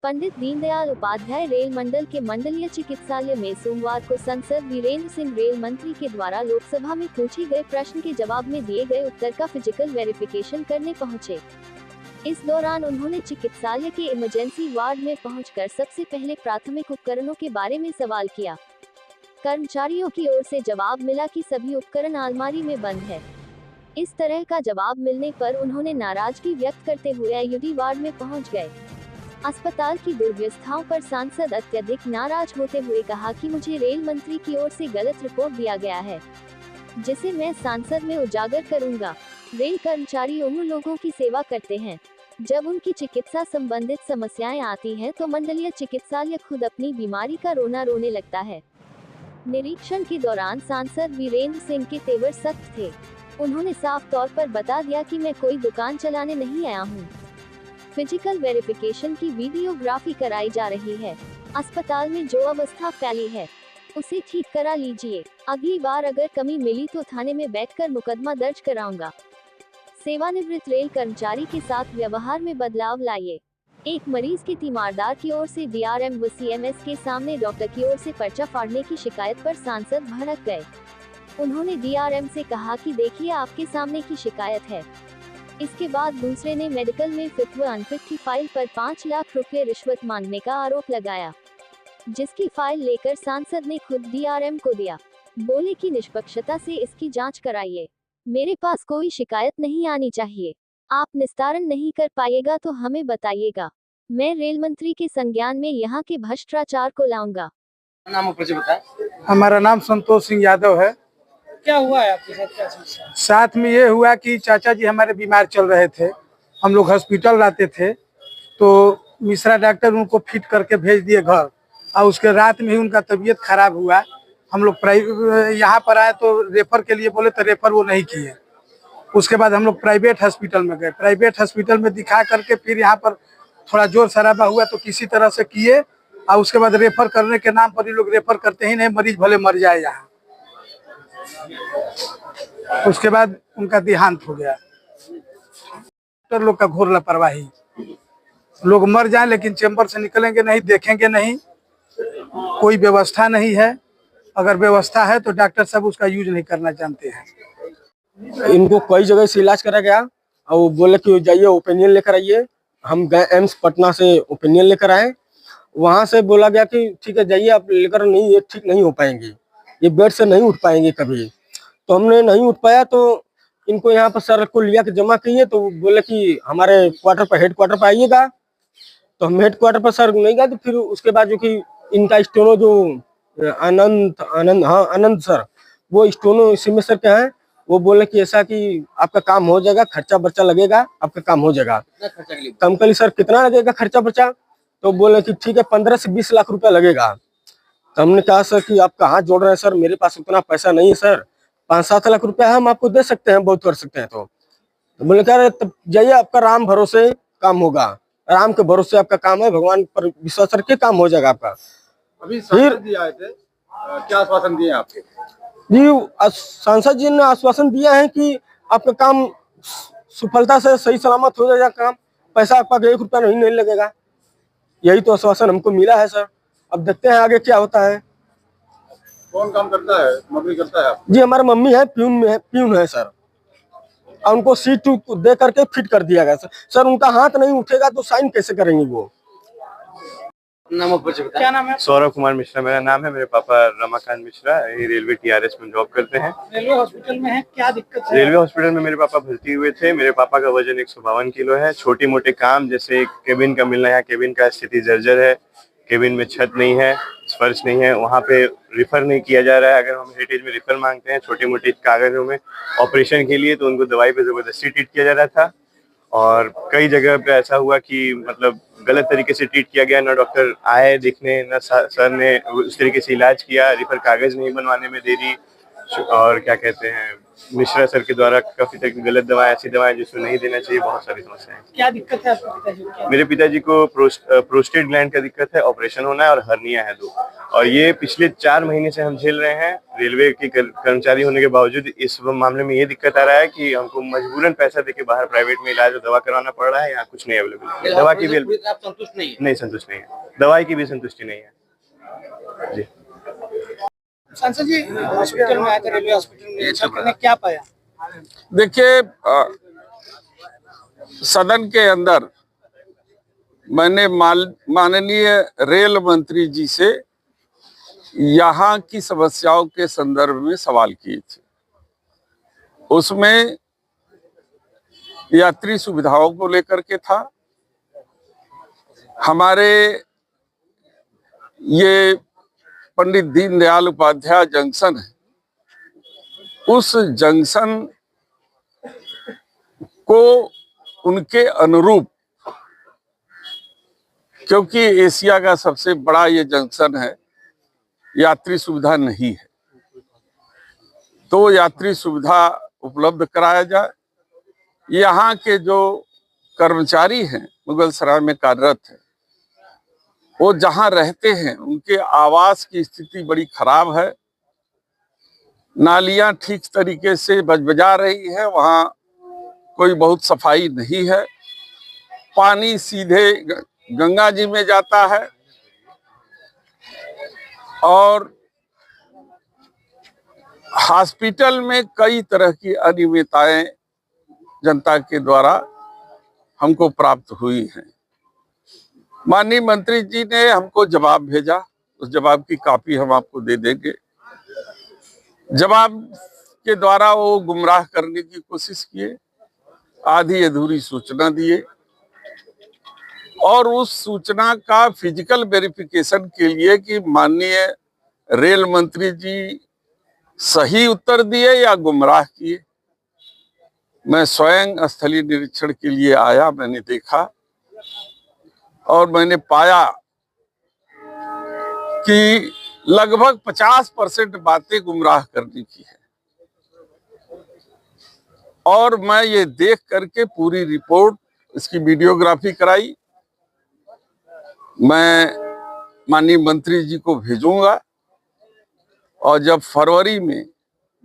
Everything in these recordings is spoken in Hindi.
पंडित दीनदयाल उपाध्याय रेल मंडल के मंडलीय चिकित्सालय में सोमवार को सांसद वीरेंद्र सिंह रेल मंत्री के द्वारा लोकसभा में पूछे गए प्रश्न के जवाब में दिए गए उत्तर का फिजिकल वेरिफिकेशन करने पहुंचे। इस दौरान उन्होंने चिकित्सालय के इमरजेंसी वार्ड में पहुंचकर सबसे पहले प्राथमिक उपकरणों के बारे में सवाल किया। कर्मचारियों की ओर से जवाब मिला कि सभी उपकरण अलमारी में बंद है। इस तरह का जवाब मिलने पर उन्होंने नाराजगी व्यक्त करते हुए आईयूडी वार्ड में पहुंच गए। अस्पताल की दुर्व्यवस्थाओं पर सांसद अत्यधिक नाराज होते हुए कहा कि मुझे रेल मंत्री की ओर से गलत रिपोर्ट दिया गया है, जिसे मैं सांसद में उजागर करूंगा। रेल कर्मचारी उन लोगों की सेवा करते हैं, जब उनकी चिकित्सा संबंधित समस्याएं आती हैं तो मंडलीय चिकित्सालय खुद अपनी बीमारी का रोना रोने लगता है। निरीक्षण के दौरान सांसद वीरेंद्र सिंह के तेवर सख्त थे। उन्होंने साफ तौर पर बता दिया कि मैं कोई दुकान चलाने नहीं आया हूं। फिजिकल वेरिफिकेशन की वीडियोग्राफी कराई जा रही है। अस्पताल में जो अवस्था फैली है उसे ठीक करा लीजिए। अगली बार अगर कमी मिली तो थाने में बैठकर मुकदमा दर्ज कराऊंगा। सेवानिवृत्त रेल कर्मचारी के साथ व्यवहार में बदलाव लाइए। एक मरीज के तीमारदार की ओर से डीआरएम व सीएमएस के सामने डॉक्टर की ओर से पर्चा फाड़ने की शिकायत पर सांसद भड़क गए। उन्होंने डीआरएम से कहा कि देखिए आपके सामने की शिकायत है। इसके बाद दूसरे ने मेडिकल में फिट व अनफिट की फाइल पर 5 लाख रुपए रिश्वत मांगने का आरोप लगाया, जिसकी फाइल लेकर सांसद ने खुद डीआरएम को दिया। बोले कि निष्पक्षता से इसकी जांच कराइए, मेरे पास कोई शिकायत नहीं आनी चाहिए। आप निस्तारण नहीं कर पाएगा तो हमें बताइएगा, मैं रेल मंत्री के संज्ञान में यहाँ के भ्रष्टाचार को लाऊंगा। नाम बताएं। हमारा नाम संतोष सिंह यादव है। क्या हुआ है आपके साथ, क्या समस्या? साथ में ये हुआ कि चाचा जी हमारे बीमार चल रहे थे, हम लोग हॉस्पिटल लाते थे, तो मिश्रा डॉक्टर उनको फिट करके भेज दिए घर, और उसके रात में ही उनका तबीयत खराब हुआ। हम लोग यहाँ पर आए तो रेफर के लिए बोले तो रेफर वो नहीं किए। उसके बाद हम लोग प्राइवेट हॉस्पिटल में गए, प्राइवेट हॉस्पिटल में दिखा करके फिर यहाँ पर थोड़ा जोर शराबा हुआ तो किसी तरह से किए, और उसके बाद रेफर करने के नाम पर ये लोग रेफर करते ही नहीं, मरीज भले मर जाए यहाँ। उसके बाद उनका देहांत हो गया। डॉक्टर लोग का घोर लापरवाही, लोग मर जाएं लेकिन चैम्बर से निकलेंगे नहीं, देखेंगे नहीं, कोई व्यवस्था नहीं है। अगर व्यवस्था है तो डॉक्टर साहब उसका यूज नहीं करना जानते हैं। इनको कई जगह से इलाज करा गया और वो बोले कि जाइए ओपिनियन लेकर आइए। हम गए एम्स पटना से, ओपिनियन लेकर आए। वहां से बोला गया कि ठीक है जाइए, आप लेकर नहीं, ये ठीक नहीं हो पाएंगे, ये बेड से नहीं उठ पाएंगे कभी। तो हमने नहीं उठ पाया तो इनको यहाँ पर सर को लिया के जमा किए, तो बोले कि हमारे क्वार्टर पर, हेड क्वार्टर पर आइएगा। तो हम हेड क्वार्टर पर सर नहीं गए। तो फिर उसके बाद जो कि इनका स्टोनो जो आनंद सर, वो स्टोनो सिमें सर के हैं, वो बोले कि ऐसा कि आपका काम हो जाएगा, खर्चा बर्चा लगेगा, आपका काम हो जाएगा। तो हम कल सर कितना लगेगा खर्चा बर्चा? तो बोले कि ठीक है 15 से 20 लाख रुपया लगेगा। तो हमने कहा सर कि आप कहाँ जोड़ रहे हैं सर, मेरे पास उतना पैसा नहीं है सर, 5-7 लाख रुपया हम आपको दे सकते हैं, बहुत कर सकते हैं। तो बोले कह रहे तब जाइए, आपका राम भरोसे काम होगा, राम के भरोसे आपका काम है, भगवान पर विश्वास करके काम हो जाएगा आपका। अभी सांसद जी आए थे, क्या आश्वासन दिए आपके? जी सांसद जी ने आश्वासन दिया है कि आपका काम सफलता से सही सलामत हो जाएगा, काम पैसा आपका 1 रुपया नहीं लगेगा। यही तो आश्वासन हमको मिला है सर। अब देखते हैं आगे क्या होता है। कौन काम करता है, नौकरी करता है आप? जी हमारा मम्मी है, प्यून है सर, और उनको सीट दे करके फिट कर दिया गया सर। उनका हाथ नहीं उठेगा तो साइन कैसे करेंगे वो? नाम क्या नाम है? सौरभ कुमार मिश्रा मेरा नाम है। मेरे पापा रमाकांत मिश्रा ये रेलवे टीआरएस में जॉब करते हैं। रेलवे हॉस्पिटल में है, क्या दिक्कत है? रेलवे हॉस्पिटल में मेरे पापा भर्ती हुए थे। मेरे पापा का वजन 152 किलो है। छोटे मोटे काम जैसे केबिन का मिलना, यहाँ केबिन का स्थिति जर्जर है, केबिन में छत नहीं है, फर्श नहीं है, वहाँ पे रिफर नहीं किया जा रहा है। अगर हम हेरिटेज में रिफर मांगते हैं छोटे मोटे कागजों में ऑपरेशन के लिए, तो उनको दवाई पे जबरदस्ती ट्रीट किया जा रहा था। और कई जगह पे ऐसा हुआ कि मतलब गलत तरीके से ट्रीट किया गया, ना डॉक्टर आए देखने, ना सर ने उस तरीके से इलाज किया, रिफर कागज नहीं बनवाने में देरी, और क्या कहते हैं मिश्रा सर के द्वारा काफी तक गलत दवाएं, ऐसी दवाएं जिसको नहीं देना चाहिए, बहुत सारी समस्याएं। क्या दिक्कत है आपके पिताजी को? मेरे पिताजी को प्रोस्टेट ग्लैंड का दिक्कत है, ऑपरेशन होना है और हर्निया है 2, और ये पिछले 4 महीने से हम झेल रहे हैं। रेलवे के कर्मचारी होने के बावजूद इस मामले में ये दिक्कत आ रहा है कि हमको मजबूरन पैसा देके बाहर प्राइवेट में इलाज और दवा करवाना पड़ रहा है। यहाँ कुछ नहीं अवेलेबल है, दवा की भी आप संतुष्ट नहीं है? नहीं संतुष्ट नहीं है, दवाई की भी संतुष्टि नहीं है जी। सांसद जी हॉस्पिटल में आए थे, रेलवे हॉस्पिटल में, डॉक्टर ने क्या पाया? देखिए, सदन के अंदर मैंने माननीय रेल मंत्री जी से यहाँ की समस्याओं के संदर्भ में सवाल किए थे। उसमें यात्री सुविधाओं को लेकर के था, हमारे ये पंडित दीनदयाल उपाध्याय जंक्शन है, उस जंक्शन को उनके अनुरूप, क्योंकि एशिया का सबसे बड़ा ये जंक्शन है, यात्री सुविधा नहीं है, तो यात्री सुविधा उपलब्ध कराया जाए। यहाँ के जो कर्मचारी हैं मुगल सराय में कार्यरत हैं, वो जहाँ रहते हैं उनके आवास की स्थिति बड़ी खराब है, नालियां ठीक तरीके से बजबजा रही है, वहाँ कोई बहुत सफाई नहीं है, पानी सीधे गंगा जी में जाता है और हॉस्पिटल में कई तरह की अनियमितताएं जनता के द्वारा हमको प्राप्त हुई हैं। माननीय मंत्री जी ने हमको जवाब भेजा, उस जवाब की कॉपी हम आपको दे देंगे। जवाब के द्वारा वो गुमराह करने की कोशिश किए, आधी अधूरी सूचना दिए और उस सूचना का फिजिकल वेरिफिकेशन के लिए कि माननीय रेल मंत्री जी सही उत्तर दिए या गुमराह किए, मैं स्वयं स्थलीय निरीक्षण के लिए आया। मैंने देखा और मैंने पाया कि लगभग 50% बातें गुमराह करने की है, और मैं ये देख करके पूरी रिपोर्ट, इसकी वीडियोग्राफी कराई, मैं माननीय मंत्री जी को भेजूंगा और जब फरवरी में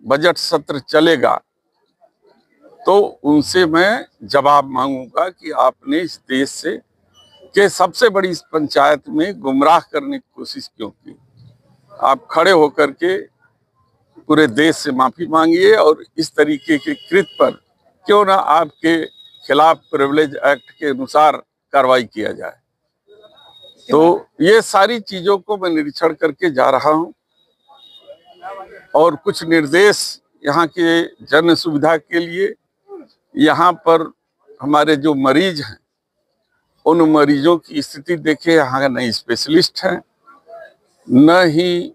बजट सत्र चलेगा तो उनसे मैं जवाब मांगूंगा कि आपने इस देश से के सबसे बड़ी इस पंचायत में गुमराह करने की कोशिश क्यों की। आप खड़े होकर के पूरे देश से माफी मांगिए और इस तरीके के कृत्य पर क्यों ना आपके खिलाफ प्रिविलेज एक्ट के अनुसार कार्रवाई किया जाए। तो ये सारी चीजों को मैं निरीक्षण करके जा रहा हूं और कुछ निर्देश यहाँ के जन सुविधा के लिए, यहाँ पर हमारे जो मरीज हैं उन मरीजों की स्थिति देखिए, यहाँ का नई स्पेशलिस्ट हैं, न ही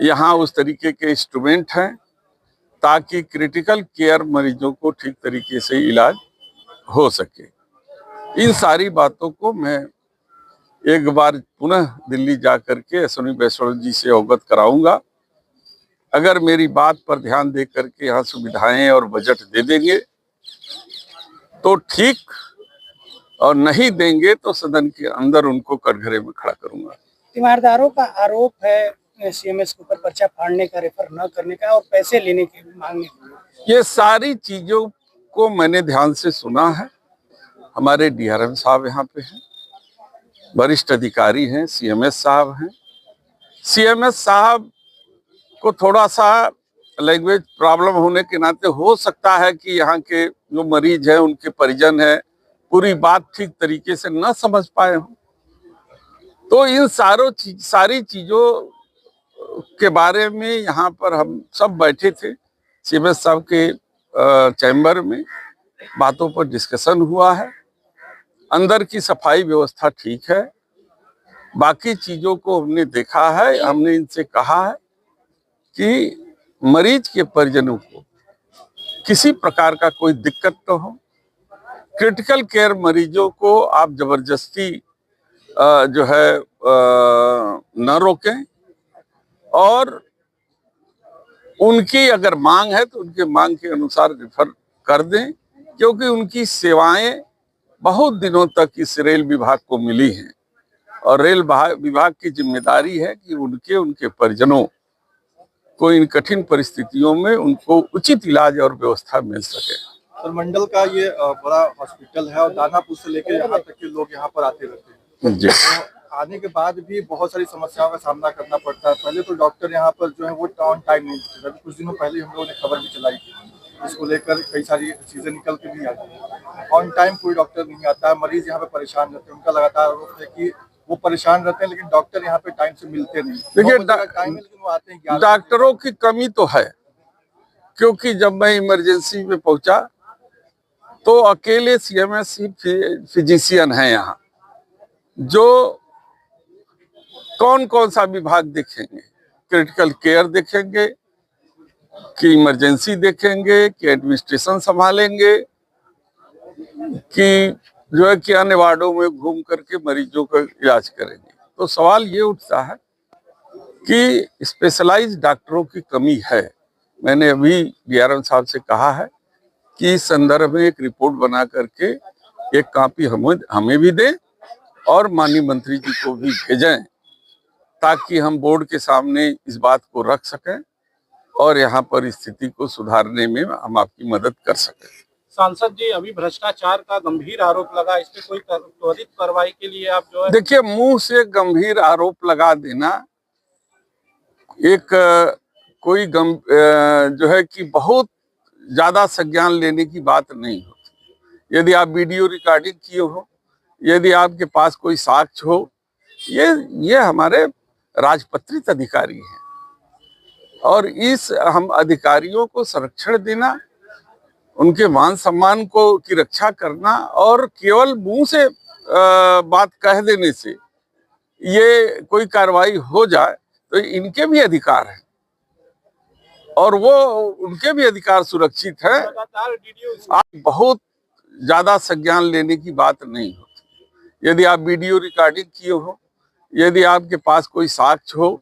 यहाँ उस तरीके के इंस्ट्रूमेंट हैं ताकि क्रिटिकल केयर मरीजों को ठीक तरीके से इलाज हो सके। इन सारी बातों को मैं एक बार पुनः दिल्ली जाकर के अश्विनी वैष्णव जी से अवगत कराऊंगा। अगर मेरी बात पर ध्यान दे करके यहाँ सुविधाएं और बजट दे देंगे तो ठीक, और नहीं देंगे तो सदन के अंदर उनको कटघरे में खड़ा करूंगा। तीमारदारों का आरोप है सीएमएस के ऊपर पर्चा फाड़ने का, रेफर न करने का और पैसे लेने की मांगने की। ये सारी चीजों को मैंने ध्यान से सुना है। हमारे डीआरएम साहब यहाँ पे हैं, वरिष्ठ अधिकारी हैं, सीएमएस साहब हैं। सीएमएस साहब को थोड़ा सा लैंग्वेज प्रॉब्लम होने के नाते हो सकता है कि यहाँ के जो मरीज हैं उनके परिजन हैं पूरी बात ठीक तरीके से न समझ पाए हों। तो इन सारी चीजों के बारे में यहाँ पर हम सब बैठे थे, सीएमएस साहब के चैम्बर में बातों पर डिस्कशन हुआ है। अंदर की सफाई व्यवस्था ठीक है, बाकी चीजों को हमने देखा है। हमने इनसे कहा है कि मरीज के परिजनों को किसी प्रकार का कोई दिक्कत न हो। क्रिटिकल केयर मरीजों को आप जबरदस्ती जो है न रोकें और उनकी अगर मांग है तो उनके मांग के अनुसार रेफर कर दें, क्योंकि उनकी सेवाएं बहुत दिनों तक इस रेल विभाग को मिली हैं और रेल विभाग की जिम्मेदारी है कि उनके परिजनों को इन कठिन परिस्थितियों में उनको उचित इलाज और व्यवस्था मिल सके। सर, मंडल का ये बड़ा हॉस्पिटल है और दानापुर से लेकर यहाँ तक के लोग यहाँ पर आते रहते हैं। जी। तो आने के बाद भी बहुत सारी समस्याओं का सामना करना पड़ता है। पहले तो डॉक्टर यहाँ पर जो है वो ऑन टाइम नहीं थे। अभी कुछ दिनों पहले हम लोगों ने खबर भी चलाई इसको लेकर, कई सारी चीजें निकल के भी आती है। ऑन टाइम कोई डॉक्टर नहीं आता है, मरीज यहाँ पे परेशान रहते हैं। उनका लगातार आरोप है कि वो परेशान रहते हैं, लेकिन डॉक्टर यहाँ पे टाइम से मिलते नहीं। देखिए, टाइम है लेकिन वो आते हैं। डॉक्टरों की कमी तो है, क्योंकि जब मैं इमरजेंसी में पहुंचा तो अकेले सीएमएस ही फिजिशियन है यहाँ, जो कौन कौन सा विभाग देखेंगे, क्रिटिकल केयर देखेंगे कि इमरजेंसी देखेंगे कि एडमिनिस्ट्रेशन संभालेंगे कि जो है कि अन्य वार्डों में घूम करके मरीजों का इलाज करेंगे। तो सवाल ये उठता है कि स्पेशलाइज्ड डॉक्टरों की कमी है। मैंने अभी डीआरएम साहब से कहा है कि इस संदर्भ में एक रिपोर्ट बना करके एक कॉपी हमें भी दें और माननीय मंत्री जी को भी भेजें, ताकि हम बोर्ड के सामने इस बात को रख सकें और यहाँ पर स्थिति को सुधारने में हम आपकी मदद कर सकें। सांसद जी, अभी भ्रष्टाचार का गंभीर आरोप लगा, इस पे कोई त्वरित कार्रवाई के लिए आप जो है? देखिए, मुंह से गंभीर आरोप लगा देना एक कोई जो है कि बहुत ज्यादा संज्ञान लेने की बात नहीं होती। यदि आप वीडियो रिकॉर्डिंग किए हो, यदि आपके पास कोई साक्ष्य हो, ये हमारे राजपत्रित अधिकारी हैं और इस हम अधिकारियों को संरक्षण देना, उनके मान सम्मान को की रक्षा करना और केवल मुंह से बात कह देने से ये कोई कार्रवाई हो जाए तो इनके भी अधिकार हैं और वो उनके भी अधिकार सुरक्षित है। आप बहुत ज्यादा संज्ञान लेने की बात नहीं होती। यदि आप वीडियो रिकॉर्डिंग किए हो, यदि आपके पास कोई साक्ष्य हो,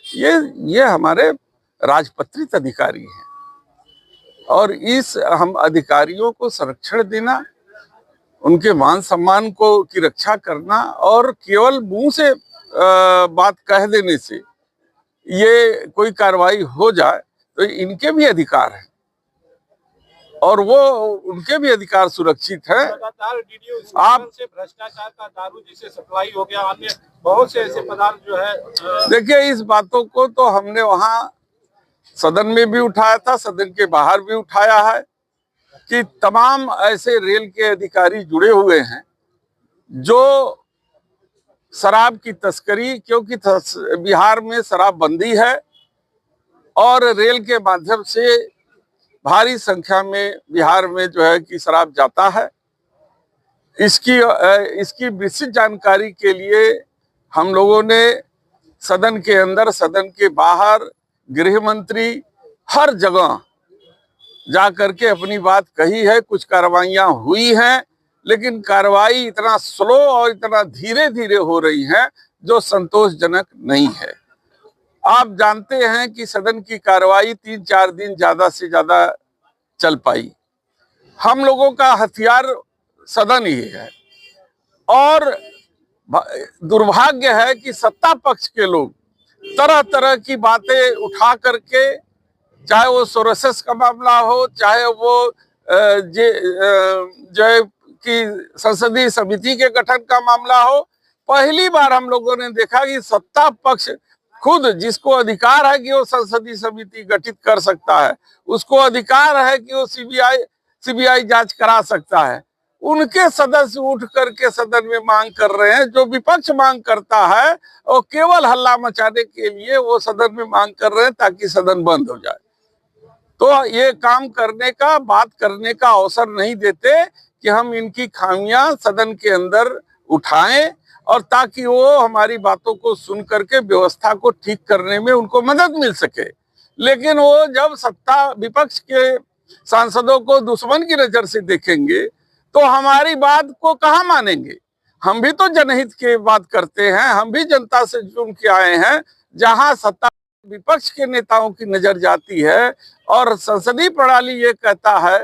ये हमारे राजपत्रित अधिकारी हैं और इस हम अधिकारियों को संरक्षण देना, उनके मान सम्मान को की रक्षा करना और केवल मुंह से बात कह देने से ये कोई कार्रवाई हो जाए तो इनके भी अधिकार हैं और वो उनके भी अधिकार सुरक्षित है। आप से भ्रष्टाचार का दारू जिसे सप्लाई हो गया, अन्य बहुत से ऐसे पदार्थ जो है। देखिए, इस बातों को तो हमने वहाँ सदन में भी उठाया था, सदन के बाहर भी उठाया है कि तमाम ऐसे रेल के अधिकारी जुड़े हुए हैं जो शराब की तस्करी, क्योंकि बिहार में शराबबंदी है और रेल के माध्यम से भारी संख्या में बिहार में जो है कि शराब जाता है। इसकी विस्तृत जानकारी के लिए हम लोगों ने सदन के अंदर, सदन के बाहर, गृह मंत्री हर जगह जा करके अपनी बात कही है। कुछ कार्रवाइयां हुई हैं, लेकिन कार्रवाई इतना स्लो और इतना धीरे धीरे हो रही है जो संतोषजनक नहीं है। आप जानते हैं कि सदन की कार्रवाई 3-4 दिन ज्यादा से ज्यादा चल पाई। हम लोगों का हथियार सदन ही है और दुर्भाग्य है कि सत्ता पक्ष के लोग तरह तरह की बातें उठा करके, चाहे वो सोरेसेस का मामला हो, चाहे वो जो है कि संसदीय समिति के गठन का मामला हो, पहली बार हम लोगों ने देखा कि सत्ता पक्ष खुद, जिसको अधिकार है कि वो संसदीय समिति गठित कर सकता है, उसको अधिकार है कि वो सीबीआई जांच करा सकता है, उनके सदस्य उठ करके सदन में मांग कर रहे हैं। जो विपक्ष मांग करता है वो केवल हल्ला मचाने के लिए वो सदन में मांग कर रहे हैं ताकि सदन बंद हो जाए। तो ये काम करने का, बात करने का अवसर नहीं देते कि हम इनकी खामियां सदन के अंदर उठाएं और ताकि वो हमारी बातों को सुन करके व्यवस्था को ठीक करने में उनको मदद मिल सके। लेकिन वो जब सत्ता विपक्ष के सांसदों को दुश्मन की नजर से देखेंगे तो हमारी बात को कहाँ मानेंगे। हम भी तो जनहित की बात करते हैं, हम भी जनता से चुन के आए हैं। जहां सत्ता विपक्ष के नेताओं की नजर जाती है और संसदीय प्रणाली ये कहता है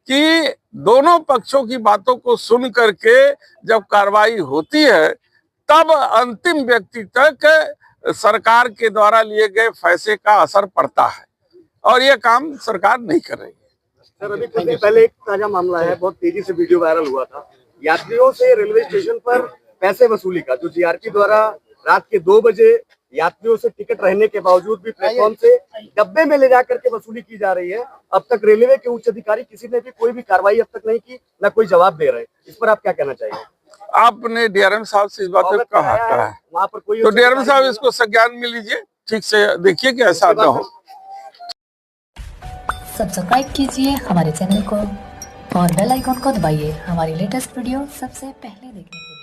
कि दोनों पक्षों की बातों को सुन करके जब कार्रवाई होती है तब अंतिम व्यक्ति तक सरकार के द्वारा लिए गए फैसले का असर पड़ता है, और ये काम सरकार नहीं कर रही है। सर, अभी कुछ दिन पहले एक ताजा मामला है, बहुत तेजी से वीडियो वायरल हुआ था, यात्रियों से रेलवे स्टेशन पर पैसे वसूली का, जो जीआरपी द्वारा रात के 2 बजे यात्रियों से टिकट रहने के बावजूद भी प्लेटफॉर्म से डब्बे में ले जाकर के वसूली की जा रही है। अब तक रेलवे के उच्च अधिकारी किसी ने भी कोई भी कार्रवाई अब तक नहीं की, न कोई जवाब दे रहे। इस पर आप क्या कहना चाहिए? आपने डीआरएम साहब से इस बात को कहा है, वहाँ पर कोई तो डीआरएम साहब इसको संज्ञान में लीजिए, ठीक से देखिए कि ऐसा न हो। सब्सक्राइब कीजिए हमारे चैनल को और बेल आइकॉन को दबाइए हमारी लेटेस्ट वीडियो सबसे पहले देखने के लिए।